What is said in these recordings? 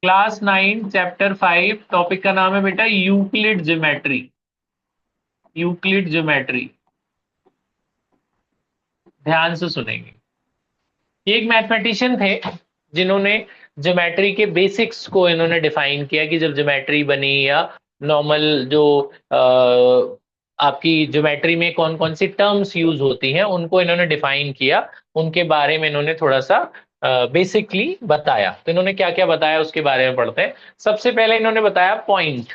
Class 9 chapter 5 topic का नाम है बेटा यूक्लिड ज्योमेट्री। यूक्लिड ज्योमेट्री, ध्यान से सुनेंगे। ये एक मैथमेटिशियन थे जिन्होंने ज्योमेट्री के बेसिक्स को इन्होंने डिफाइन किया कि जब ज्योमेट्री बनी या नॉर्मल जो आपकी ज्योमेट्री में कौन कौन सी टर्म्स यूज होती हैं उनको इन्होंने डिफाइन किया। उनके बारे में इन्होंने थोड़ा सा बेसिकली बताया। तो इन्होंने क्या क्या बताया उसके बारे में पढ़ते हैं। सबसे पहले इन्होंने बताया पॉइंट।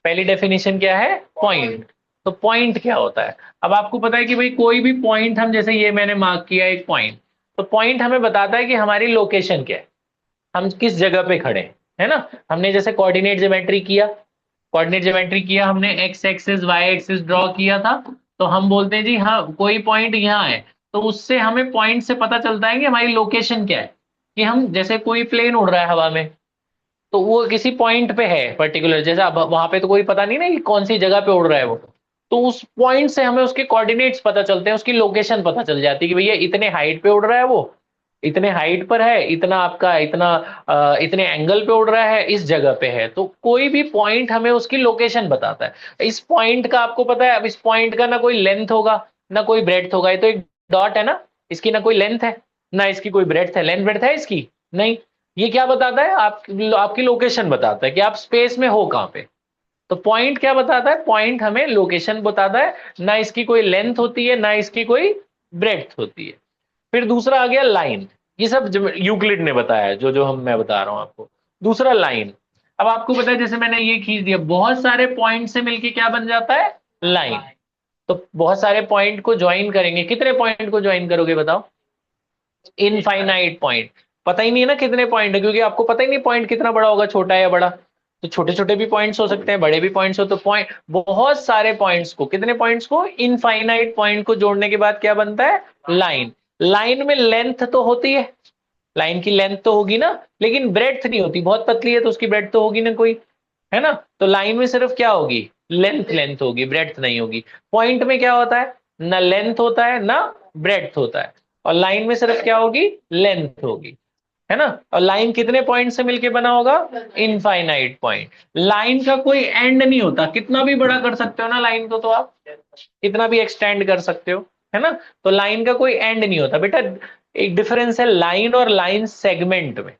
पहली डेफिनेशन क्या है? पॉइंट। तो पॉइंट क्या होता है? अब आपको पता है कि भाई कोई भी पॉइंट, हम जैसे ये मैंने मार्क किया एक पॉइंट, तो पॉइंट हमें बताता है कि हमारी लोकेशन क्या है, हम किस जगह पे खड़े हैं, है ना। हमने जैसे कोऑर्डिनेट ज्योमेट्री किया, कोऑर्डिनेट ज्योमेट्री किया हमने, x axis y axis draw किया था, तो हम बोलते हैं जी हाँ कोई पॉइंट यहाँ है। तो उससे हमें पॉइंट से पता चलता है कि हमारी लोकेशन क्या है। कि हम जैसे कोई प्लेन उड़ रहा है हवा में, तो वो किसी पॉइंट पे है पर्टिकुलर, जैसे अब वहां पे तो कोई पता नहीं ना कि कौन सी जगह पे उड़ रहा है वो। तो उस पॉइंट से हमें उसके कोऑर्डिनेट्स पता चलते हैं, उसकी लोकेशन पता चल जाती है कि भैया इतने हाइट पे उड़ रहा है वो, इतने हाइट पर है, इतना आपका इतना इतने एंगल पे उड़ रहा है, इस जगह पे है। तो कोई भी पॉइंट हमें उसकी लोकेशन बताता है। इस पॉइंट का आपको पता है, अब इस पॉइंट का ना कोई लेंथ होगा ना कोई ब्रेड्थ होगा, ये तो एक डॉट है ना, इसकी ना कोई लेंथ है ना इसकी कोई ब्रेड्थ है। लेंथ ब्रेड्थ है इसकी? नहीं। ये क्या बताता है? आपकी लोकेशन बताता है कि आप स्पेस में हो कहां पे। तो पॉइंट क्या बताता है? पॉइंट हमें लोकेशन बताता है, ना इसकी कोई लेंथ होती है ना इसकी कोई ब्रेड्थ होती है। फिर दूसरा आ गया लाइन। ये सब यूक्लिड ने बताया है, जो जो मैं बता रहा हूं आपको। दूसरा लाइन। अब आपको पता है जैसे मैंने ये खींच दिया, बहुत सारे पॉइंट से मिलके क्या बन जाता है? लाइन। तो बहुत सारे पॉइंट को ज्वाइन करेंगे, कितने पॉइंट को ज्वाइन करोगे बताओ? Infinite point. पता ही नहीं है ना कितने पॉइंट है, क्योंकि आपको पता ही नहीं पॉइंट कितना बड़ा होगा, छोटा या बड़ा। तो छोटे छोटे भी पॉइंट्स हो सकते हैं, बड़े भी पॉइंट्स हो, तो पॉइंट बहुत सारे पॉइंट्स को, कितने पॉइंट्स को? इनफाइनाइट पॉइंट को जोड़ने के बाद क्या बनता है? लाइन। लाइन में लेंथ तो होती है, लाइन की लेंथ तो होगी ना, लेकिन ब्रेड्थ नहीं होती। बहुत पतली है तो उसकी ब्रेड्थ तो होगी ना कोई, है ना। तो लाइन में सिर्फ क्या होगी? लेंथ, लेंथ होगी, ब्रेड्थ नहीं होगी। पॉइंट में क्या होता है? ना लेंथ होता है ना ब्रेड्थ होता है, और लाइन में सिर्फ क्या होगी? लेंथ होगी, है ना। और लाइन कितने पॉइंट से मिलके बना होगा? Infinite point. लाइन का कोई एंड नहीं होता, कितना भी बड़ा कर सकते हो ना लाइन को, तो आप कितना भी एक्सटेंड कर सकते हो, है ना। तो लाइन का कोई एंड नहीं होता बेटा। एक डिफरेंस है लाइन और लाइन सेगमेंट में।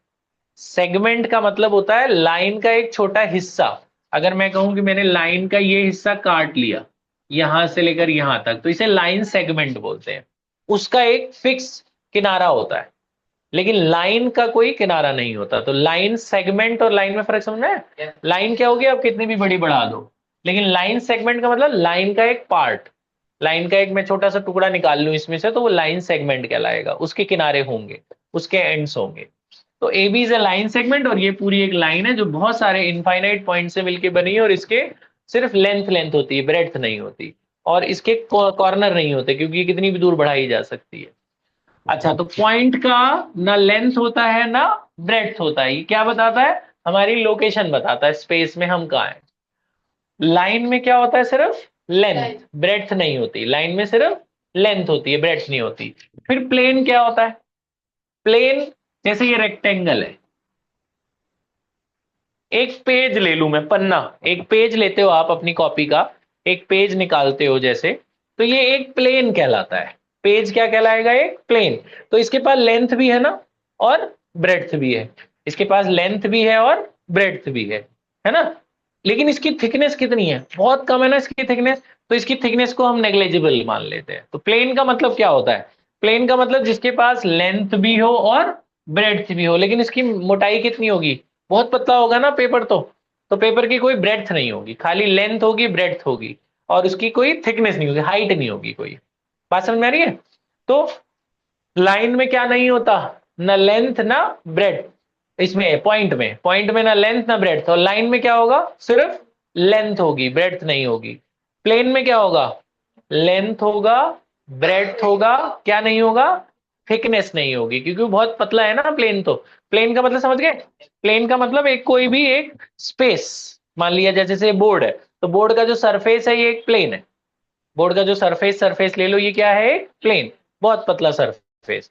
सेगमेंट का मतलब होता है लाइन का एक छोटा हिस्सा। अगर मैं कहूं कि मैंने लाइन का ये हिस्सा काट लिया यहां से लेकर यहां तक, तो इसे लाइन सेगमेंट बोलते हैं। उसका एक फिक्स किनारा होता है, लेकिन लाइन का कोई किनारा नहीं होता। तो लाइन सेगमेंट और लाइन में फर्क समझना है। लाइन क्या होगी? आप कितनी भी बड़ी बढ़ा दो, लेकिन लाइन सेगमेंट का मतलब लाइन का एक पार्ट, लाइन का एक मैं छोटा सा टुकड़ा निकाल लूं इसमें से, तो वो लाइन सेगमेंट कहलाएगा। उसके किनारे होंगे, उसके एंड्स होंगे। तो A B is a line segment, और ये पूरी एक लाइन है जो बहुत सारे इनफाइनाइट पॉइंट से मिलकर बनी है, और इसके सिर्फ लेंथ लेंथ होती है, ब्रेड्थ नहीं होती। और इसके कॉर्नर नहीं होते, क्योंकि ये कितनी भी दूर बढ़ाई जा सकती है। अच्छा, तो पॉइंट का ना लेंथ होता है ना ब्रेड्थ होता है। ये क्या बताता है? हमारी लोकेशन बताता है, स्पेस में हम कहाँ हैं। लाइन में क्या होता है? सिर्फ लेंथ, ब्रेड्थ नहीं होती। लाइन में सिर्फ लेंथ होती है, ब्रेड्थ नहीं होती। फिर प्लेन क्या होता है? प्लेन, जैसे ये रेक्टेंगल है, एक पेज ले लूं मैं, पन्ना, एक पेज लेते हो आप अपनी कॉपी का, एक पेज निकालते हो जैसे, तो ये एक प्लेन कहलाता है। पेज क्या कहलाएगा? एक प्लेन। तो इसके पास लेंथ भी है ना, और ब्रेड्थ भी है। इसके पास लेंथ भी है और ब्रेड्थ भी है ना। लेकिन इसकी थिकनेस कितनी है? बहुत कम है ना इसकी थिकनेस। तो इसकी थिकनेस को हम नेग्लेजिबल मान लेते हैं। तो प्लेन का मतलब क्या होता है? प्लेन का मतलब जिसके पास लेंथ भी हो और ब्रेड्थ भी हो, लेकिन इसकी मोटाई कितनी होगी? बहुत पतला होगा ना पेपर, तो पेपर की कोई ब्रेड्थ नहीं होगी, खाली लेंथ होगी, ब्रेड्थ होगी, और उसकी कोई थिकनेस नहीं होगी, हाइट नहीं होगी कोई। बात समझ में आ रही है? तो लाइन में क्या नहीं होता? ना लेंथ ना ब्रेड्थ। इसमें पॉइंट में ना लेंथ ना ब्रेड्थ। और लाइन में क्या होगा? सिर्फ लेंथ होगी, ब्रेड्थ नहीं होगी। प्लेन में क्या होगा? लेंथ होगा, ब्रेड्थ होगा, क्या नहीं होगा? थिकनेस नहीं होगी, क्योंकि वो बहुत पतला है ना प्लेन। तो प्लेन का मतलब समझ गए? प्लेन का मतलब एक कोई भी एक स्पेस, मान लिया जैसे से बोर्ड है, तो बोर्ड का जो सरफेस है ये एक प्लेन है। बोर्ड का जो सरफेस सरफेस ले लो, ये क्या है? एक प्लेन, बहुत पतला सरफेस।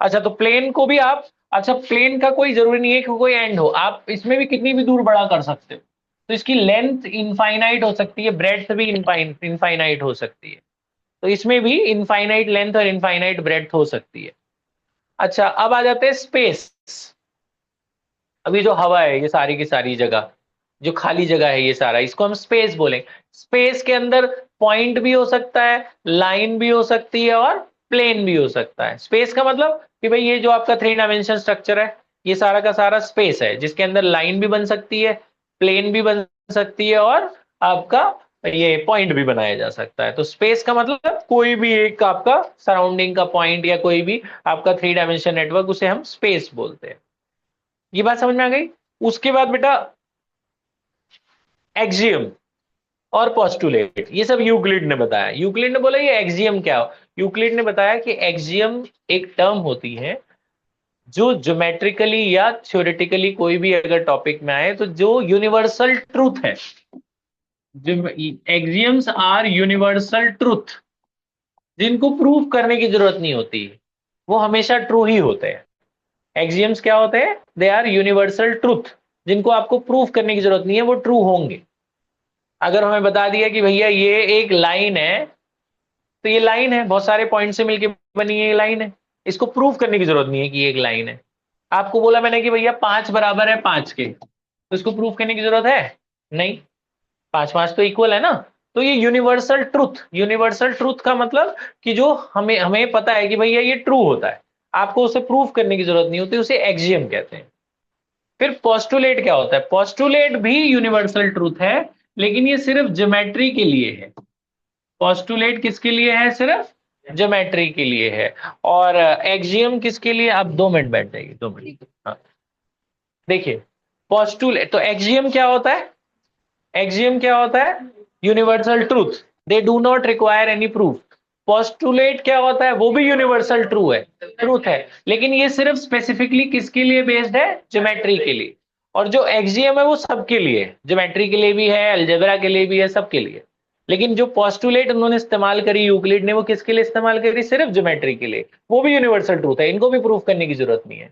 अच्छा, तो प्लेन को भी आप अच्छा, प्लेन का कोई जरूरी नहीं है कि कोई एंड हो, आप इसमें भी कितनी भी दूर बड़ा कर सकते हो। तो इसकी लेंथ इनफाइनाइट हो सकती है, ब्रेड्थ भी इनफाइनाइट हो सकती है। तो इसमें भी इनफाइनाइट लेंथ और इनफाइनाइट ब्रेड्थ हो सकती है। अच्छा, अब आ जाते हैं स्पेस। अभी जो हवा है, ये सारी की सारी जगह, जो खाली जगह है, ये सारा, इसको हम स्पेस बोलेंगे। स्पेस के अंदर पॉइंट भी हो सकता है, लाइन भी हो सकती है, और प्लेन भी हो सकता है। स्पेस का मतलब कि भाई ये जो आपका थ्री डायमेंशन स्ट्रक्चर है, ये सारा का सारा स्पेस है, जिसके अंदर लाइन भी बन सकती है, प्लेन भी बन सकती है, और आपका ये पॉइंट भी बनाया जा सकता है। तो स्पेस का मतलब कोई भी एक आपका सराउंडिंग का पॉइंट या कोई भी आपका थ्री डायमेंशन नेटवर्क, उसे हम स्पेस बोलते हैं। ये बात समझ में आ गई। उसके बाद बेटा एक्सियम और पोस्टुलेट, ये सब यूक्लिड ने बताया। यूक्लिड ने बोला ये एक्सियम क्या हो। यूक्लिड ने बताया कि एक्सियम एक टर्म होती है जो ज्योमेट्रिकली या थ्योरेटिकली कोई भी अगर टॉपिक में आए, तो जो यूनिवर्सल ट्रूथ है। एक्सियम्स आर यूनिवर्सल ट्रूथ, जिनको प्रूव करने की जरूरत नहीं होती, वो हमेशा ट्रू ही होते हैं। एक्सियम्स क्या होते हैं? दे आर यूनिवर्सल ट्रूथ, जिनको आपको प्रूफ करने की जरूरत नहीं है, वो ट्रू होंगे। अगर हमें बता दिया कि भैया ये एक लाइन है, तो ये लाइन है, बहुत सारे पॉइंट से मिलकर बनी है, ये लाइन है, इसको प्रूव करने की जरूरत नहीं है कि ये एक लाइन है। आपको बोला मैंने कि भैया 5 बराबर है 5 के, तो इसको प्रूव करने की जरूरत है नहीं, 5 5 तो इक्वल है ना। तो ये यूनिवर्सल ट्रूथ, यूनिवर्सल ट्रूथ का मतलब कि जो हमें हमें पता है कि भैया ये ट्रू होता है, आपको उसे प्रूव करने की जरूरत नहीं होती, उसे एक्सियम कहते हैं। फिर पोस्टुलेट क्या होता है? पोस्टुलेट भी यूनिवर्सल ट्रूथ है, लेकिन ये सिर्फ ज्योमेट्री के लिए है। पोस्टुलेट किसके लिए है? सिर्फ ज्योमेट्री के लिए है। और एक्सियम किसके लिए? आप 2 मिनट बैठ जाइए, 2 मिनट। हाँ, देखिए, पोस्टुलेट तो एक्सियम क्या होता है? एक्सियम क्या होता है? Universal truth, they do not require any proof. Postulate क्या होता है? वो भी यूनिवर्सल ट्रू है, ट्रूथ है, लेकिन ये सिर्फ स्पेसिफिकली किसके लिए बेस्ड है? ज्योमेट्री के लिए। और जो एक्सियम है वो सबके लिए, ज्योमेट्री के लिए भी है, अलजेब्रा के लिए भी है, सबके लिए। लेकिन जो पोस्टुलेट उन्होंने इस्तेमाल करी यूक्लिड ने, वो किसके लिए इस्तेमाल करी? सिर्फ ज्योमेट्री के लिए। वो भी यूनिवर्सल ट्रूथ है, इनको भी प्रूफ करने की जरूरत नहीं है।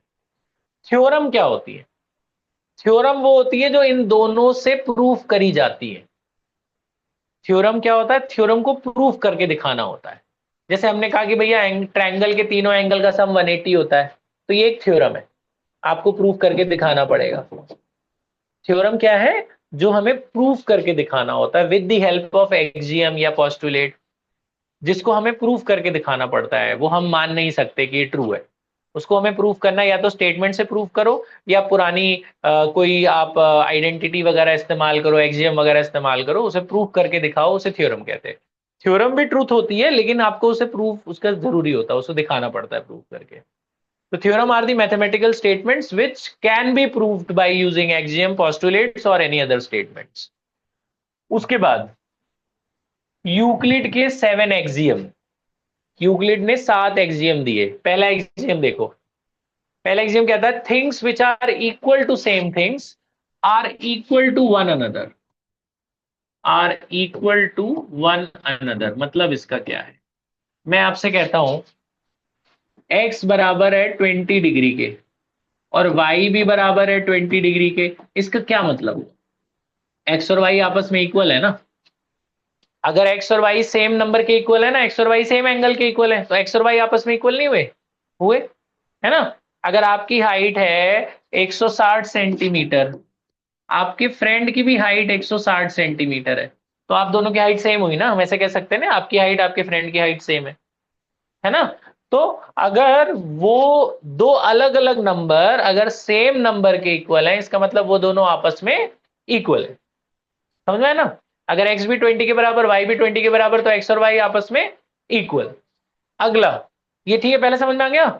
थ्योरम क्या होती है? थ्योरम वो होती है जो इन दोनों से प्रूफ करी जाती है। थ्योरम क्या होता है? थ्योरम को प्रूफ करके दिखाना होता है। जैसे हमने कहा कि भैया ट्रायंगल के तीनों एंगल का सम 180 होता है, तो ये एक थ्योरम है, आपको प्रूफ करके दिखाना पड़ेगा। थ्योरम क्या है? जो हमें प्रूफ करके दिखाना होता है with the help of axiom या पोस्टुलेट, जिसको हमें प्रूफ करके दिखाना पड़ता है। वो हम मान नहीं सकते कि ये ट्रू है, उसको हमें प्रूफ करना है, या तो स्टेटमेंट से प्रूफ करो, या पुरानी कोई आप आइडेंटिटी वगैरह इस्तेमाल करो, एक्सियम वगैरह इस्तेमाल करो, उसे प्रूफ करके दिखाओ, उसे थ्योरम कहते हैं। थ्योरम भी ट्रूथ होती है, लेकिन आपको उसे प्रूफ उसका जरूरी होता है, उसे दिखाना पड़ता है प्रूफ करके। तो theorem are the mathematical statements which can be proved by using axiom, postulates और एनी अदर स्टेटमेंट्स। उसके बाद यूक्लिड के 7 एक्सियम, यूक्लिड ने 7 एक्सियम दिए। पहला एक्सियम देखो, पहला एक्सियम क्या था? Things which are equal to same things are equal to one another, are equal to one another. मतलब इसका क्या है? मैं आपसे कहता हूं x बराबर है 20 डिग्री के, और y भी बराबर है 20 डिग्री के। इसका क्या मतलब हुआ? x और y आपस में इक्वल है ना। अगर x और y सेम नंबर के इक्वल है ना, x और y सेम एंगल के इक्वल है, तो x और y आपस में इक्वल नहीं हुए? हुए, है ना। अगर आपकी हाइट है 160 सेंटीमीटर, आपके फ्रेंड की भी हाइट 160 सेंटीमीटर है तो आप दोनों की हाइट सेम हुई ना। हम ऐसे कह सकते हैं ना, आपकी हाइट आपके फ्रेंड की हाइट सेम है ना। तो अगर वो दो अलग अलग नंबर अगर सेम नंबर के इक्वल है, इसका मतलब वो दोनों आपस में इक्वल है। समझ में है ना। अगर x भी 20 के बराबर, y भी 20 के बराबर, तो x और y आपस में इक्वल। अगला, ये ठीक है, पहले समझ में आ गया।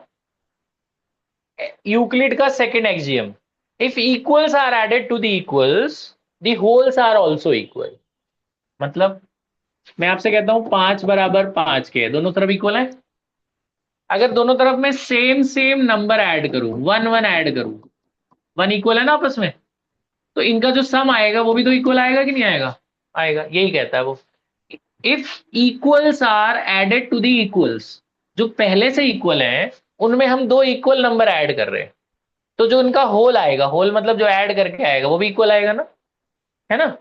यूक्लिड का second axiom, if equals are added to the equals, the wholes are also equal. मतलब मैं आपसे कहता हूं 5 बराबर 5 के, दोनों तरफ इक्वल है। अगर दोनों तरफ मैं सेम सेम नंबर ऐड करूं, 1 1 ऐड करूं, 1 इक्वल है ना आपस में, तो इनका जो सम आएगा वो भी तो इक्वल आएगा कि नहीं आएगा? आएगा। यही कहता है वो, if equals are added to the equals, जो पहले से इक्वल है उनमें हम दो इक्वल नंबर ऐड कर रहे हैं, तो जो उनका होल आएगा, होल मतलब जो ऐड करके आएगा वो भी इक्वल आएगा ना, है ना।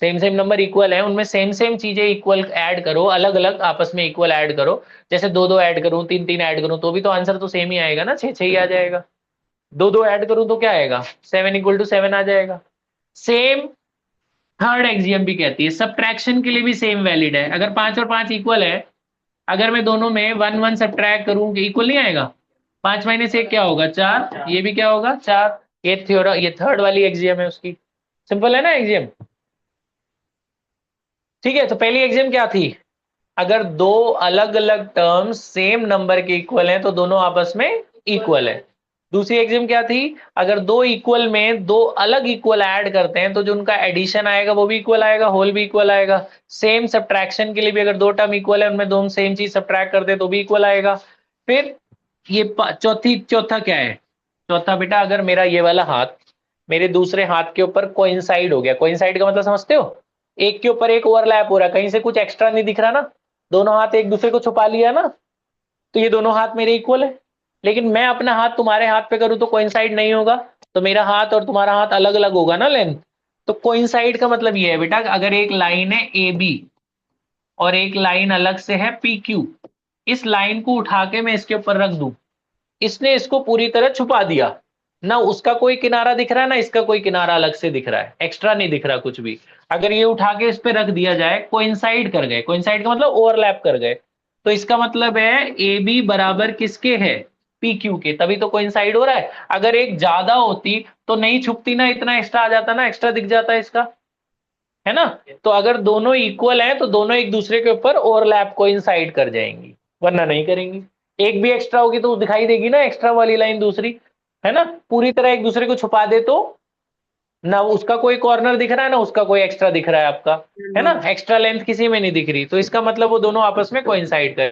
सेम सेम नंबर इक्वल है, उनमें सेम सेम चीजें इक्वल ऐड करो, अलग अलग आपस में इक्वल ऐड करो। जैसे दो दो ऐड करूं, तीन तीन ऐड करूं, तो भी तो आंसर तो सेम ही आएगा ना, छह छह ही आ जाएगा। दो दो ऐड करूं तो क्या आएगा, 7 = 7 आ जाएगा। सेम थर्ड एक्सियम भी कहती है, सब्ट्रैक्शन के लिए भी सेम वैलिड है। अगर 5 और 5 इक्वल है, अगर मैं दोनों में 1 1 सब्ट्रैक्ट करूं, इक्वल नहीं आएगा। 5 - 1 क्या होगा, 4, ये भी क्या होगा, 4। ये थ्योरम, ये थर्ड वाली एक्सियम है उसकी। सिंपल है ना एक्सियम। ठीक है, तो पहली एक्सियम क्या थी, अगर दो अलग अलग टर्म्स सेम नंबर के इक्वल हैं तो दोनों आपस में इक्वल है। दूसरी एग्जाम क्या थी, अगर दो इक्वल में दो अलग इक्वल ऐड करते हैं तो जो उनका एडिशन आएगा वो भी इक्वल आएगा, होल भी इक्वल आएगा। सेम सब्ट्रैक्शन के लिए भी अगर दो टर्म इक्वल है, उनमें दोनों सेम चीज सब्ट्रैक्ट करते हैं तो भी इक्वल आएगा। फिर ये चौथा क्या है, चौथा बेटा, अगर मेरा ये वाला हाथ मेरे दूसरे हाथ के ऊपर कोइंसाइड हो गया। कोइंसाइड का मतलब समझते हो, एक के ऊपर एक ओवरलैप हो रहा है, कहीं से कुछ एक्स्ट्रा नहीं दिख रहा ना, दोनों हाथ एक दूसरे को छुपा लिया ना, तो ये दोनों हाथ मेरे इक्वल है। लेकिन मैं अपना हाथ तुम्हारे हाथ पे करूं तो कोइंसाइड नहीं होगा, तो मेरा हाथ और तुम्हारा हाथ अलग अलग होगा ना लेंथ। तो कोइंसाइड का मतलब ये है बेटा, अगर एक लाइन है ए बी और एक लाइन अलग से है पी क्यू, इस लाइन को उठा के मैं इसके ऊपर रख दूं, इसने इसको पूरी तरह छुपा दिया ना, उसका कोई किनारा दिख रहा है ना इसका कोई किनारा अलग से दिख रहा है, एक्स्ट्रा नहीं दिख रहा कुछ भी। अगर ये उठा के इस पे रख दिया जाए, कोइंसाइड कर गए, कोइंसाइड का मतलब ओवरलैप कर गए, तो इसका मतलब है ए बी बराबर किसके है, पी क्यू के, तभी तो कोइंसाइड हो रहा है। अगर एक ज्यादा होती तो नहीं छुपती ना, इतना एक्स्ट्रा आ जाता ना, एक्स्ट्रा दिख जाता है इसका, है ना। तो अगर दोनों इक्वल हैं तो दोनों एक दूसरे के ऊपर ओवरलैप कोइंसाइड कर जाएंगी, वरना नहीं करेंगी। एक भी एक्स्ट्रा होगी तो दिखाई देगी ना एक्स्ट्रा वाली लाइन दूसरी, है ना। पूरी तरह एक दूसरे को छुपा दे तो ना उसका कोई कॉर्नर दिख रहा है ना उसका कोई एक्स्ट्रा दिख रहा है आपका, है ना। एक्स्ट्रा लेंथ किसी में नहीं दिख रही, तो इसका मतलब वो दोनों आपस में कोइंसाइड कर